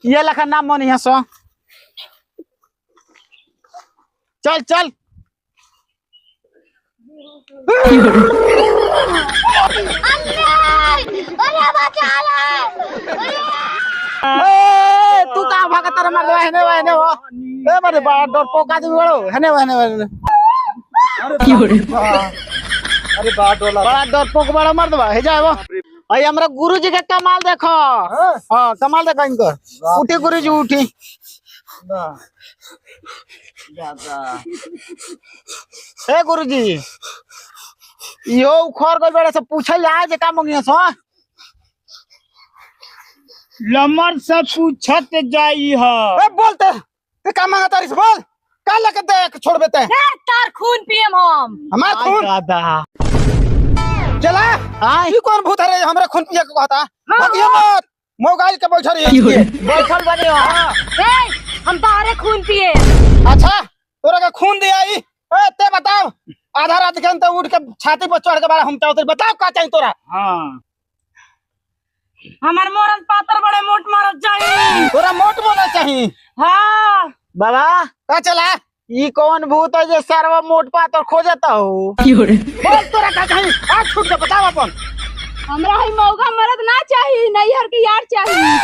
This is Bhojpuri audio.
ये लखा नाम मन यहाँ सो चल चल तू कहाँ भागा तारा मार हेने हेने हो ए मारे बड़ा डर पोका दे बड़ो हेने हेने अरे बड़ा डर पोक बड़ा मार दबा हे जाए वो अई हमरा गुरुजी के कमाल देखो हां कमाल देखो इनको उठी गुरुजी उठी हे गुरुजी यो उखर गइल बड़े से पूछल जाए जे का मंगिया सो लमर से पूछत जाई ह ए बोलते ते का मांगा तारी से बोल का लेके दे छोड़ बेते तार खून पियम हम हमार खून दादा चला हां ई कौन भूत है हमरा खून पिए के कहता भगियो मत मोबाइल के बैठल रही बैठल बने हो ए हम तारे खून पिए अच्छा तोरा का खून दे आई ए ते बताओ आधा रात के अंत उठ के छाती पर चढ़ के बारे हम चाहते बताओ का चाहिए तोरा हां हमार मोरन पातर बड़े मोट मारत चाहिए तोरा मोट बोला चाहिए हां बाबा का चला ई कौन भूत है जे सरवा मोट पातर खोजता हो बोल तोरा का चाहिए आज छूट के बताओ अपन हमरा ही मौका मरद ना चाहिए नैहर के यार चाहिए